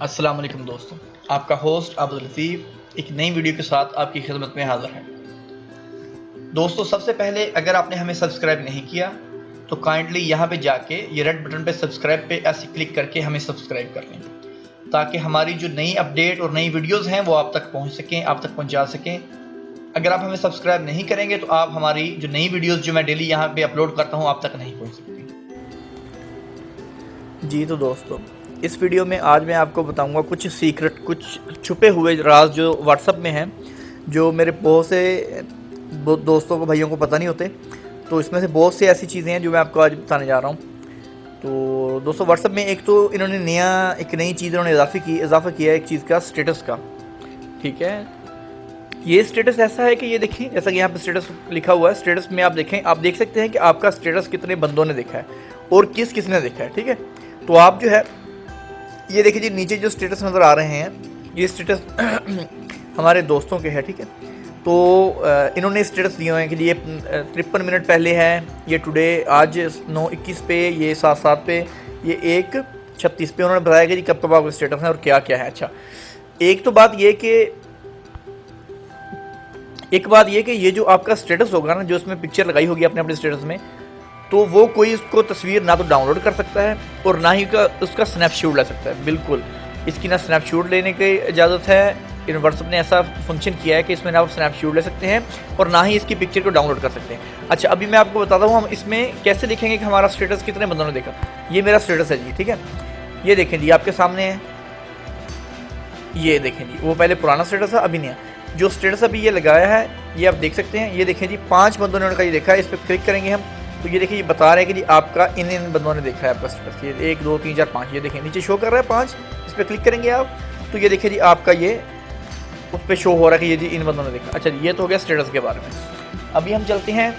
अस्सलाम वालेकुम दोस्तों, आपका होस्ट अब्दुल लतीफ़ एक नई वीडियो के साथ आपकी खिदमत में हाज़िर है। दोस्तों, सबसे पहले अगर आपने हमें सब्सक्राइब नहीं किया तो काइंडली यहाँ पे जाके ये रेड बटन पे सब्सक्राइब पे ऐसे क्लिक करके हमें सब्सक्राइब कर लें, ताकि हमारी जो नई अपडेट और नई वीडियोज़ हैं वो आप तक पहुँच सकें, आप तक पहुँचा सकें। अगर आप हमें सब्सक्राइब नहीं करेंगे तो आप हमारी जो नई वीडियोज़ जो मैं डेली यहाँ पे अपलोड करता हूँ आप तक नहीं पहुँच सकती। जी तो दोस्तों, इस वीडियो में आज मैं आपको बताऊंगा कुछ सीक्रेट, कुछ छुपे हुए राज जो व्हाट्सअप में हैं, जो मेरे बहुत से दोस्तों को, भाइयों को पता नहीं होते। तो इसमें से बहुत सी ऐसी चीज़ें हैं जो मैं आपको आज बताने जा रहा हूँ। तो दोस्तों, व्हाट्सअप में एक तो इन्होंने एक नई चीज़ इन्होंने इजाफा किया है, एक चीज़ का, स्टेटस का। ठीक है, ये स्टेटस ऐसा है कि ये देखिए, जैसा कि यहाँ पे स्टेटस लिखा हुआ है, स्टेटस में आप देखें, आप देख सकते हैं कि आपका स्टेटस कितने बंदों ने देखा है और किस किस ने देखा है। ठीक है, तो आप जो है ये देखिए जी, नीचे जो स्टेटस नज़र आ रहे हैं, ये स्टेटस हमारे दोस्तों के हैं। ठीक है, तो इन्होंने स्टेटस दिए हुए हैं कि ये 53 मिनट पहले है, ये टुडे, आज 9:21 पे, ये 7:07 पे, ये 1:36 पे। उन्होंने बताया कि जी कब कब आपका स्टेटस है और क्या क्या है। अच्छा, एक बात ये कि ये जो आपका स्टेटस होगा ना, जो इसमें पिक्चर लगाई होगी आपने अपने स्टेटस में, तो वो कोई इसको तस्वीर ना तो डाउनलोड कर सकता है और ना ही उसका स्नैपशॉट ले सकता है। बिल्कुल, इसकी ना स्नैपशॉट लेने की इजाज़त है। इन व्हाट्सअप ने ऐसा फंक्शन किया है कि इसमें ना आप स्नैपशॉट ले सकते हैं और ना ही इसकी पिक्चर को डाउनलोड कर सकते हैं। अच्छा, अभी मैं आपको बताता हूँ हम इसमें कैसे देखेंगे कि हमारा स्टेटस कितने बंदों ने देखा। ये मेरा स्टेटस है जी। ठीक है, ये देखें जी, आपके सामने है, ये देखें जी, वो पहले पुराना स्टेटस था, अभी नया जो स्टेटस अभी ये लगाया है, ये आप देख सकते हैं। ये देखें जी, 5 बंदों ने उनका ये देखा है। इस पर क्लिक करेंगे हम तो ये देखिए, ये बता रहे हैं कि जी आपका इन बंदों ने देखा है आपका स्टेटस। ये 1 2 3 4 5, ये देखें नीचे शो कर रहा है 5। इस पर क्लिक करेंगे आप तो ये देखिए जी, आपका ये उस पर शो हो रहा है कि ये जी इन बंदों ने देखा। अच्छा, ये तो हो गया स्टेटस के बारे में। अभी हम चलते हैं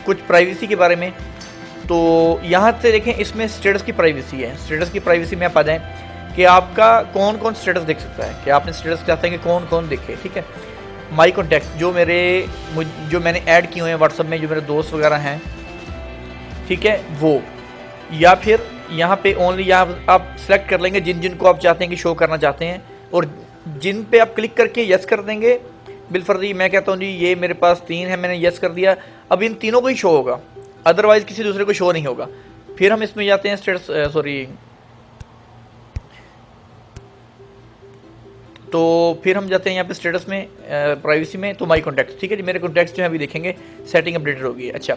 कुछ प्राइवेसी के बारे में। तो यहाँ से देखें, इसमें स्टेटस की प्राइवेसी है। स्टेटस की प्राइवेसी में आप आ जाएँ कि आपका कौन कौन स्टेटस देख सकता है, कि आपने स्टेटस चाहते हैं कि कौन कौन देखे। ठीक है, माई कॉन्टैक्ट, जो मैंने ऐड किए हुए हैं व्हाट्सअप में, जो मेरे दोस्त वगैरह हैं, ठीक है, वो, या फिर यहाँ पे ओनली, यहाँ आप सेलेक्ट कर लेंगे जिन जिन को आप चाहते हैं कि शो करना चाहते हैं, और जिन पे आप क्लिक करके यस कर देंगे। बिलफर्जी मैं कहता हूँ जी, ये मेरे पास 3 है, मैंने यस कर दिया, अब इन तीनों को ही शो होगा, अदरवाइज़ किसी दूसरे को शो नहीं होगा। फिर हम इसमें जाते हैं स्टेटस, तो फिर हम जाते हैं यहाँ पे स्टेटस में, प्राइवेसी में, तो माई कॉन्टैक्ट्स। ठीक है जी, मेरे कॉन्टैक्ट्स जो है अभी देखेंगे, सेटिंग अपडेटेड होगी। अच्छा,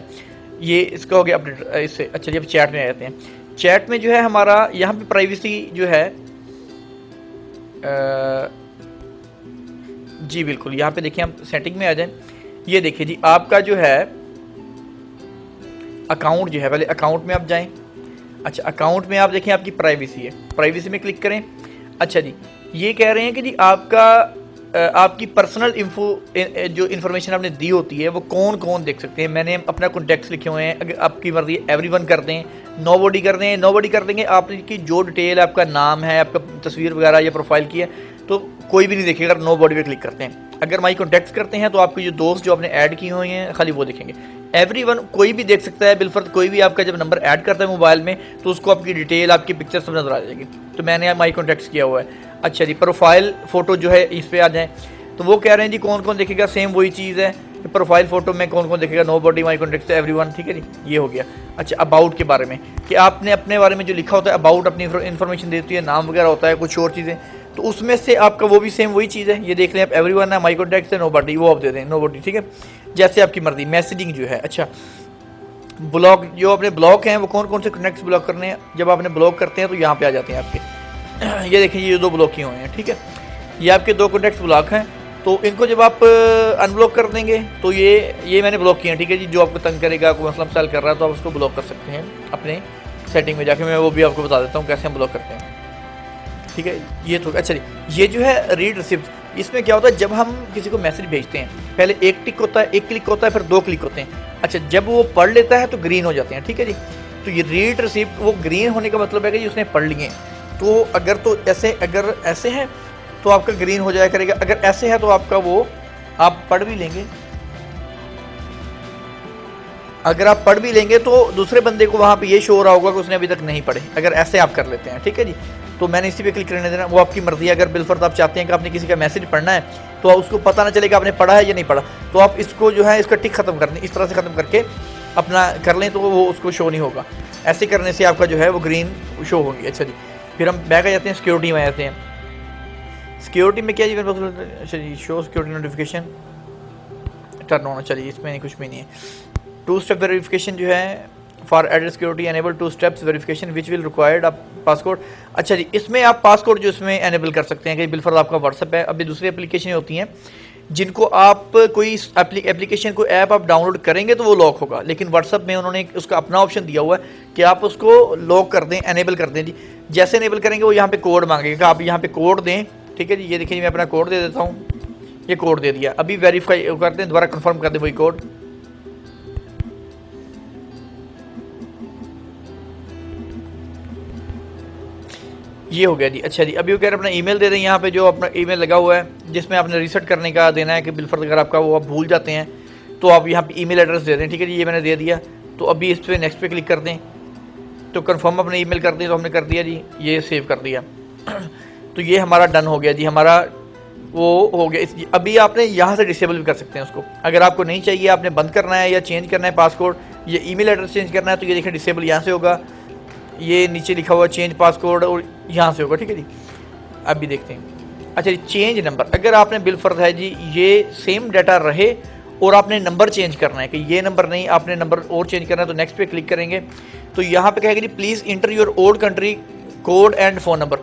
ये इसका हो गया अपडेट इससे। अच्छा जी, अब चैट में आ जाते हैं। चैट में जो है हमारा यहाँ पे प्राइवेसी जो है, जी बिल्कुल, यहाँ पे देखिए, हम सेटिंग में आ जाएं। ये देखिए जी, आपका जो है अकाउंट जो है, पहले अकाउंट में आप जाएं। अच्छा, अकाउंट में आप देखें, आपकी प्राइवेसी है, प्राइवेसी में क्लिक करें। अच्छा जी, ये कह रहे हैं कि जी आपकी पर्सनल जो इन्फॉर्मेशन आपने दी होती है वो कौन कौन देख सकते हैं। मैंने अपना कॉन्टैक्ट्स लिखे हुए हैं, अगर आपकी मर्जी एवरीवन कर दें, नोबडी कर दें, नोबडी कर देंगे, आपकी जो डिटेल, आपका नाम है, आपका तस्वीर वगैरह या प्रोफाइल की है, तो कोई भी नहीं देखेगा अगर नोबडी पे क्लिक करते हैं। अगर माई कॉन्टैक्ट्स करते हैं तो आपके जो दोस्त जो आपने ऐड किए हुए हैं खाली वो देखेंगे। एवरीवन कोई भी देख सकता है, बिलफर्ज कोई भी आपका जब नंबर ऐड करता है मोबाइल में तो उसको आपकी डिटेल, आपकी पिक्चर सब नजर आ जाएगी। तो मैंने माई कॉन्टैक्ट्स किया हुआ है। अच्छा जी, प्रोफाइल फ़ोटो जो है इस पर आ जाएँ, तो वो कह रहे हैं जी कौन कौन देखेगा, सेम वही चीज़ है, प्रोफाइल फ़ोटो में कौन कौन देखेगा, nobody, my contact, everyone. ठीक है जी, ये हो गया। अच्छा, अबाउट के बारे में, कि आपने अपने बारे में जो लिखा होता है, अबाउट अपनी इन्फॉर्मेशन देती है, नाम वगैरह होता है, कुछ और चीज़ें, तो उसमें से आपका वो भी सेम वही चीज़ है। ये देख लें आप, एवरीवन है, माई कॉन्टैक्ट है, नो बॉडी, वो आप दे दें, नो बॉडी। ठीक है, जैसे आपकी मर्जी। मैसेजिंग जो है, अच्छा, ब्लॉक, जो अपने ब्लॉक हैं वो कौन कौन से कनेक्ट्स ब्लॉक करने हैं, जब आपने ब्लॉक करते हैं तो यहाँ पे आ जाते हैं आपके। ये देखिए, ये 2 ब्लॉक किए हुए हैं। ठीक है, ये आपके 2 कॉन्टैक्ट्स ब्लॉक हैं, तो इनको जब आप अनब्लॉक कर देंगे तो ये मैंने ब्लॉक किए हैं। ठीक है जी, जो आपको तंग करेगा, कोई मसला मसाइल कर रहा है, तो आप उसको ब्लॉक कर सकते हैं अपने सेटिंग में जाके। मैं वो भी आपको बता देता हूँ कैसे हम ब्लॉक करते हैं। ठीक है, ये तो अच्छा जी, ये जो है रीड रिसिप्ट, इसमें क्या होता है, जब हम किसी को मैसेज भेजते हैं, पहले 1 टिक होता है, 1 क्लिक होता है, फिर 2 क्लिक होते हैं। अच्छा, जब वो पढ़ लेता है तो ग्रीन हो जाते हैं। ठीक है जी, तो ये रीड रिसिप्ट, वो ग्रीन होने का मतलब है कि उसने पढ़ लिए। तो अगर ऐसे है तो आपका ग्रीन हो जाया करेगा, अगर ऐसे है तो आपका वो आप पढ़ भी लेंगे। अगर आप पढ़ भी लेंगे तो दूसरे बंदे को वहाँ पे ये शो हो रहा होगा कि उसने अभी तक नहीं पढ़े, अगर ऐसे आप कर लेते हैं। ठीक है जी, तो मैंने इसी पे क्लिक करने देना, वो आपकी मर्जी है। अगर बिलफर्ज आप चाहते हैं कि आपने किसी का मैसेज पढ़ना है तो उसको पता ना चले कि आपने पढ़ा है या नहीं पढ़ा, तो आप इसको जो है इसका टिक ख़त्म कर दें, इस तरह से ख़त्म करके अपना कर लें तो वो उसको शो नहीं होगा। ऐसे करने से आपका जो है वो ग्रीन शो होगी। अच्छा जी, फिर हम बैक आ जाते हैं, सिक्योरिटी में आ जाते हैं। सिक्योरिटी में क्या जी, अच्छा जी, शो सिक्योरिटी नोटिफिकेशन टर्न होना चाहिए, इसमें कुछ भी नहीं है। 2 स्टेप वेरिफिकेशन जो है for added security enable 2 steps verification which will required आप पासकोड। अच्छा जी, इसमें आप पासकोड जो इसमें एनेबल कर सकते हैं कि बिलफर्ज आपका व्हाट्सअप है। अभी दूसरी एप्लीकेशन होती हैं जिनको आप कोई एप्लीकेशन को ऐप आप डाउनलोड करेंगे तो वो लॉक होगा, लेकिन व्हाट्सअप में उन्होंने उसका अपना ऑप्शन दिया हुआ है कि आप उसको लॉक कर दें, एनेबल कर दें जी। जैसे एनेबल करेंगे वो यहाँ पे कोड मांगेगा, आप यहाँ पे कोड दें। ठीक है जी, ये देखिए मैं अपना कोड दे देता हूँ, ये कोड दे दिया। अभी वेरीफाई करते हैं, दोबारा कंफर्म कर दें वही कोड। ये हो गया जी। अच्छा जी, अभी वो कह रहे हैं अपना ईमेल दे दें, यहाँ पे जो अपना ईमेल लगा हुआ है जिसमें आपने रीसेट करने का देना है कि बिलफर्ज अगर आपका वो आप भूल जाते हैं तो आप यहाँ पे ईमेल एड्रेस दे दें। ठीक है जी, ये मैंने दे दिया। तो अभी इस पर नेक्स्ट पे क्लिक कर दें, तो कंफर्म अपने ईमेल कर दें, तो हमने कर दिया जी, ये सेव कर दिया। तो ये हमारा डन हो गया जी, हमारा वो हो गया। अभी आपने यहाँ से डिसेबल भी कर सकते हैं उसको, अगर आपको नहीं चाहिए, आपने बंद करना है या चेंज करना है पासकोड, ये ईमेल एड्रेस चेंज करना है, तो ये देखिए डिसेबल यहाँ से होगा, ये नीचे लिखा हुआ चेंज पासकोड और यहाँ से होगा। ठीक है जी, अभी देखते हैं। अच्छा जी, चेंज नंबर, अगर आपने बिलफर्ज है जी ये सेम डाटा रहे और आपने नंबर चेंज करना है कि ये नंबर नहीं, आपने नंबर और चेंज करना है, तो नेक्स्ट पे क्लिक करेंगे तो यहाँ पे कहेगा जी please enter your old country code and phone number.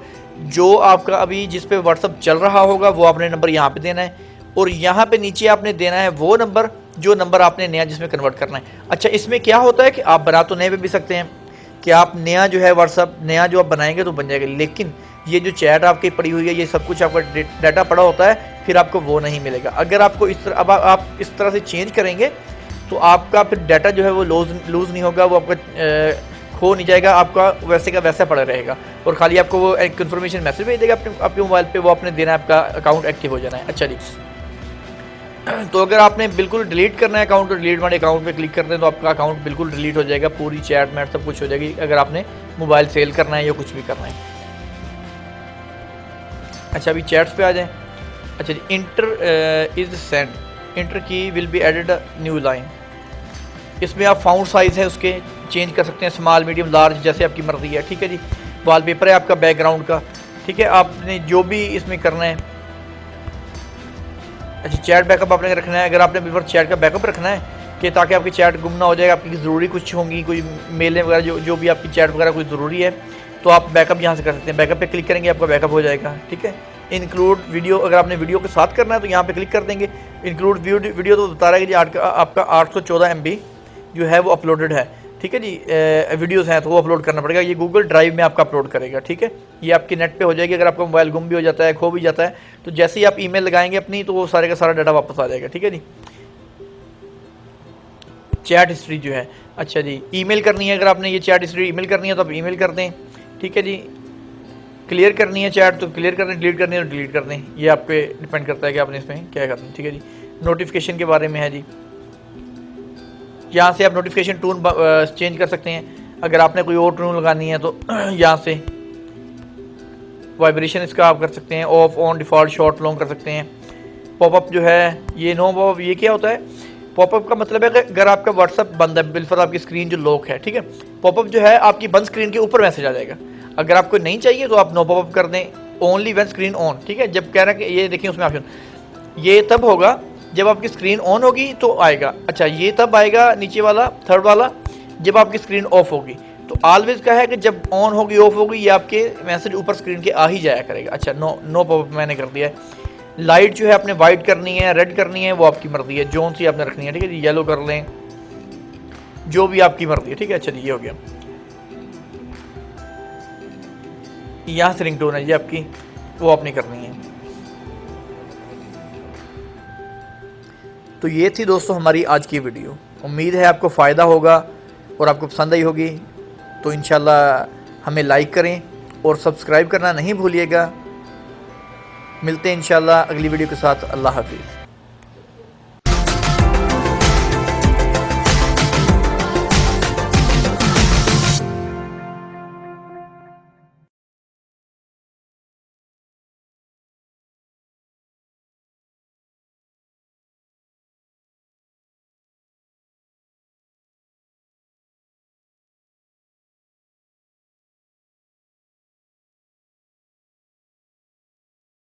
जो आपका अभी जिस पे व्हाट्सअप चल रहा होगा वो आपने नंबर यहाँ पे देना है, और यहाँ पे नीचे आपने देना है वो नंबर जो नंबर आपने नया जिसमें कन्वर्ट करना है। अच्छा, इसमें क्या होता है कि आप बना तो नए पे भी सकते हैं कि आप नया जो है व्हाट्सअप नया जो आप बनाएंगे तो बन जाएगा, लेकिन ये जो चैट आपकी पड़ी हुई है ये सब कुछ आपका डाटा पड़ा होता है, फिर आपको वो नहीं मिलेगा। अगर आपको इस तरह अब आप इस तरह से चेंज करेंगे तो आपका फिर डाटा जो है वो लूज़ नहीं होगा, वो आपका खो नहीं जाएगा, आपका वैसे का वैसा पड़ा रहेगा, और खाली आपको वो एक कन्फर्मेशन मैसेज भेज देगा आपके मोबाइल पे, वो आपने देना है, आपका अकाउंट एक्टिव हो जाना है। अच्छा जी, तो अगर आपने बिल्कुल डिलीट करना है अकाउंट, तो डिलीट वाले अकाउंट पे क्लिक कर दें तो आपका अकाउंट बिल्कुल डिलीट हो जाएगा, पूरी चैट मैट सब कुछ हो जाएगी, अगर आपने मोबाइल सेल करना है या कुछ भी करना है। अच्छा, अभी चैट्स पे आ जाएं। अच्छा जी, enter is send, enter key will be added new line. इसमें आप फाउंड साइज़ है उसके चेंज कर सकते हैं, स्मॉल मीडियम लार्ज जैसे आपकी मर्जी है। ठीक है जी, वॉलपेपर है आपका बैकग्राउंड का। ठीक है, आपने जो भी इसमें करना है। अच्छा, चैट बैकअप आपने रखना है, अगर आपने बिल्कुल चैट का बैकअप रखना है कि ताकि आपकी चैट गुम ना हो जाएगा, आपकी ज़रूरी कुछ होंगी, कोई मेलें वगैरह जो भी आपकी चैट वगैरह कोई ज़रूरी है, तो आप बैकअप यहाँ से कर सकते हैं। बैकअप पे क्लिक करेंगे आपका बैकअप हो जाएगा। ठीक है, इंक्लूड वीडियो, अगर आपने वीडियो के साथ करना है तो यहाँ पे क्लिक कर देंगे। इंक्लूड वीडियो तो बता रहा है कि आपका 814 MB जो है वो अपलोडेड है। ठीक है जी, वीडियोस हैं तो वो अपलोड करना पड़ेगा, ये गूगल ड्राइव में आपका अपलोड करेगा। ठीक है, ये आपकी नेट पे हो जाएगी। अगर आपका मोबाइल गुम भी हो जाता है, खो भी जाता है, तो जैसे ही आप ईमेल लगाएंगे अपनी तो वो सारे का सारा डाटा वापस आ जाएगा। ठीक है जी, चैट हिस्ट्री जो है, अच्छा जी, ईमेल करनी है, अगर आपने ये चैट हिस्ट्री ईमेल करनी है तो आप ईमेल कर दें। ठीक है जी, क्लियर करनी है चैट तो क्लियर कर दें, डिलीट करनी है तो डिलीट कर दें, ये आप पे डिपेंड करता है कि आपने इसमें क्या करना है। ठीक है जी, नोटिफिकेशन के बारे में है जी, यहाँ से आप नोटिफिकेशन टून चेंज कर सकते हैं, अगर आपने कोई और टून लगानी है तो यहाँ से वाइब्रेशन इसका आप कर सकते हैं, of on default short long कर सकते हैं। पॉपअप जो है ये नो पॉपअप, ये क्या होता है? पॉपअप का मतलब है कि अगर आपका व्हाट्सअप बंद है, बिल्कुल आपकी स्क्रीन जो लॉक है, ठीक है, पॉपअप जो है आपकी बंद स्क्रीन के ऊपर मैसेज आ जाएगा। अगर आपको नहीं चाहिए तो आप नो पॉपअप कर दें, ओनली व्हेन स्क्रीन ऑन। ठीक है, जब कह रहा है कि ये देखिए उसमें ऑप्शन, ये तब होगा जब आपकी स्क्रीन ऑन होगी तो आएगा। अच्छा, ये तब आएगा नीचे वाला थर्ड वाला जब आपकी स्क्रीन ऑफ होगी। तो ऑलवेज का है कि जब ऑन होगी ऑफ होगी ये आपके मैसेज ऊपर स्क्रीन के आ ही जाया करेगा। अच्छा, नो पॉपअप मैंने कर दिया है। लाइट जो है आपने वाइट करनी है, रेड करनी है, वो आपकी मर्जी है, जोन सी आपने रखनी है। ठीक है जी, येलो कर लें, जो भी आपकी मर्जी है। ठीक है, अच्छा जी, ये हो गया। यहाँ से रिंगटोन है जी आपकी, वो आपने करनी है। तो ये थी दोस्तों हमारी आज की वीडियो। उम्मीद है आपको फ़ायदा होगा और आपको पसंद आई होगी। तो इंशाल्लाह हमें लाइक करें और सब्सक्राइब करना नहीं भूलिएगा। मिलते हैं इंशाल्लाह अगली वीडियो के साथ। अल्लाह हाफिज़।